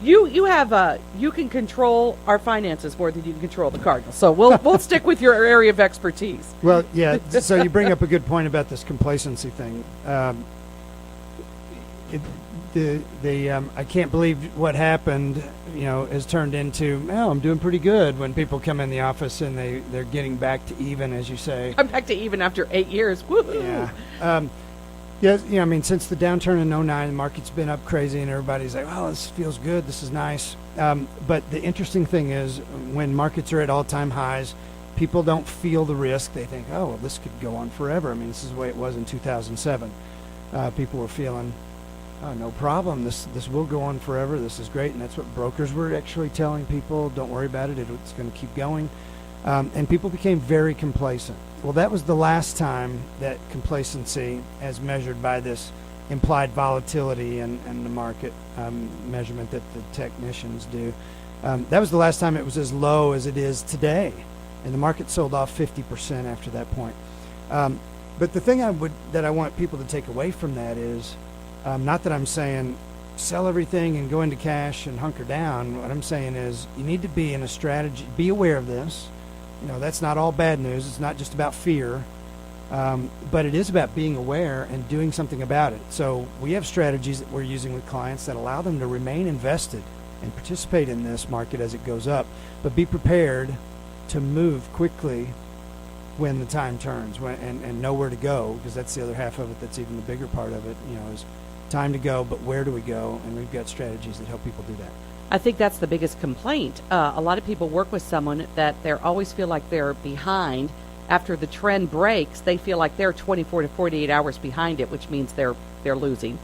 You have you can control our finances more than you can control the Cardinals. So we'll stick with your area of expertise. Well, yeah. So you bring up a good point about this complacency thing. I can't believe what happened. Has turned into, I'm doing pretty good when people come in the office and they're getting back to even, as you say. I'm back to even after 8 years. Woohoo! Yeah. Yes, since the downturn in '09, the market's been up crazy, and everybody's like, "Oh, this feels good. This is nice." But the interesting thing is, when markets are at all-time highs, people don't feel the risk. They think, "Oh, well, this could go on forever." I mean, this is the way it was in 2007. People were feeling, "Oh, no problem. This will go on forever. This is great," and that's what brokers were actually telling people. Don't worry about it. It's going to keep going. And people became very complacent. Well, that was the last time that complacency, as measured by this implied volatility and the market measurement that the technicians do, that was the last time it was as low as it is today. And the market sold off 50% after that point. But the thing that I want people to take away from that is, not that I'm saying sell everything and go into cash and hunker down. What I'm saying is you need to be in a strategy, be aware of this. That's not all bad news. It's not just about fear, but it is about being aware and doing something about it. So we have strategies that we're using with clients that allow them to remain invested and participate in this market as it goes up, but be prepared to move quickly when the time turns and know where to go, because that's the other half of it. That's even the bigger part of it, is time to go, but where do we go? And we've got strategies that help people do that. I think that's the biggest complaint. A lot of people work with someone that they always feel like they're behind. After the trend breaks, they feel like they're 24 to 48 hours behind it, which means they're losing.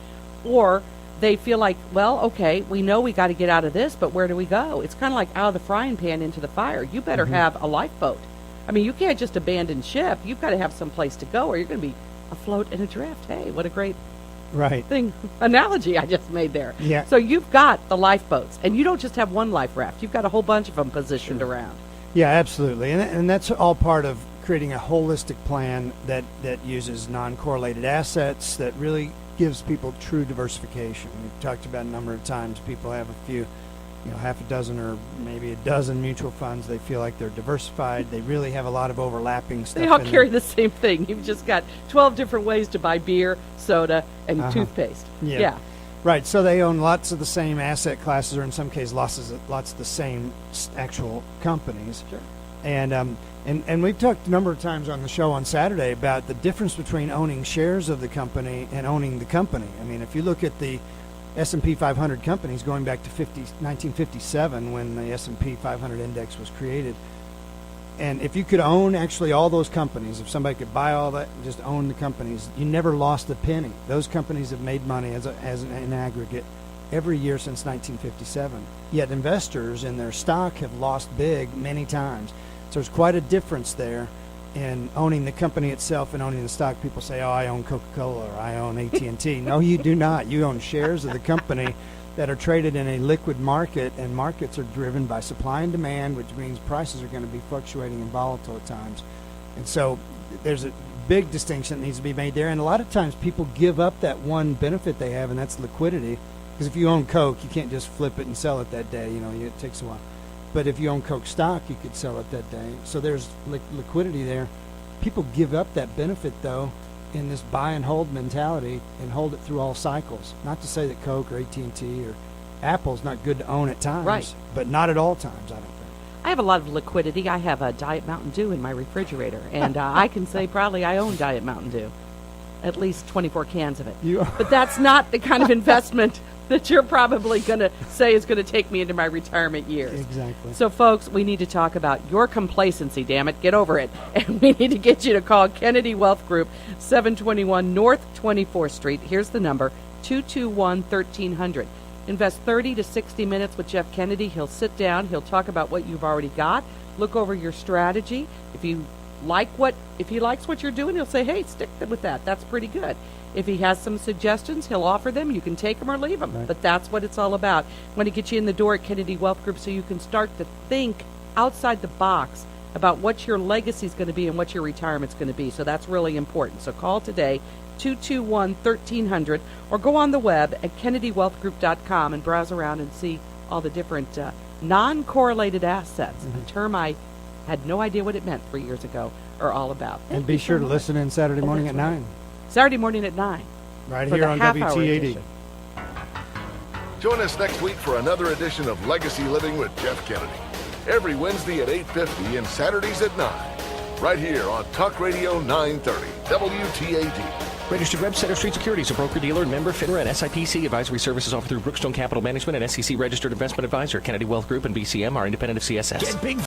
Or they feel like, well, okay, we know we got to get out of this, but where do we go? It's kind of like out of the frying pan into the fire. You better have a lifeboat. I mean, you can't just abandon ship. You've got to have some place to go, or you're going to be afloat in a drift. Hey, what a great analogy I just made there. Yeah. So you've got the lifeboats, and you don't just have one life raft. You've got a whole bunch of them positioned around. Yeah, absolutely. And that's all part of creating a holistic plan that uses non-correlated assets, that really gives people true diversification. We've talked about a number of times. People have a few, half a dozen or maybe a dozen mutual funds. They feel like they're diversified. They really have a lot of overlapping stuff. They all carry the same thing. You've just got 12 different ways to buy beer, soda, and toothpaste. Yeah. Right. So they own lots of the same asset classes, or in some cases, lots of the same actual companies. Sure. And we've talked a number of times on the show on Saturday about the difference between owning shares of the company and owning the company. I mean, if you look at the S&P 500 companies going back to 1957 when the S&P 500 index was created, and if you could own actually all those companies, if somebody could buy all that and just own the companies, you never lost a penny. Those companies have made money as an aggregate every year since 1957. Yet investors in their stock have lost big many times. So there's quite a difference there in owning the company itself and owning the stock. People say, "Oh, I own Coca-Cola," or "I own AT&T." No, you do not. You own shares of the company that are traded in a liquid market, and markets are driven by supply and demand, which means prices are going to be fluctuating and volatile at times. And so there's a big distinction that needs to be made there. And a lot of times people give up that one benefit they have, and that's liquidity. Because if you own Coke, you can't just flip it and sell it that day. It takes a while. But if you own Coke stock, you could sell it that day. So there's liquidity there. People give up that benefit, though, in this buy and hold mentality, and hold it through all cycles. Not to say that Coke or AT&T or Apple's not good to own at times, right, but not at all times, I don't think. I have a lot of liquidity. I have a Diet Mountain Dew in my refrigerator, and I can say proudly I own Diet Mountain Dew, at least 24 cans of it. But that's not the kind of investment that you're probably going to say is going to take me into my retirement years. Exactly. So, folks, we need to talk about your complacency, damn it. Get over it. And we need to get you to call Kennedy Wealth Group, 721 North 24th Street. Here's the number, 221-1300. Invest 30 to 60 minutes with Jeff Kennedy. He'll sit down. He'll talk about what you've already got, look over your strategy. If he likes what you're doing, he'll say, hey, stick with that. That's pretty good. If he has some suggestions, he'll offer them. You can take them or leave them. Right. But that's what it's all about. I want to get you in the door at Kennedy Wealth Group so you can start to think outside the box about what your legacy is going to be and what your retirement's going to be. So that's really important. So call today, 221-1300, or go on the web at kennedywealthgroup.com and browse around and see all the different non-correlated assets, a term I had no idea what it meant 3 years ago, are all about. And be sure to listen in Saturday morning at 9. Saturday morning at 9. Right for here the on half-hour WT80. edition. Join us next week for another edition of Legacy Living with Jeff Kennedy. Every Wednesday at 8:50 and Saturdays at 9. Right here on Talk Radio 930, WTAD. Registered Rep Center Street Securities, a broker-dealer and member FINRA and SIPC. Advisory services offered through Brookstone Capital Management and SEC Registered Investment Advisor. Kennedy Wealth Group and BCM are independent of CSS. Get big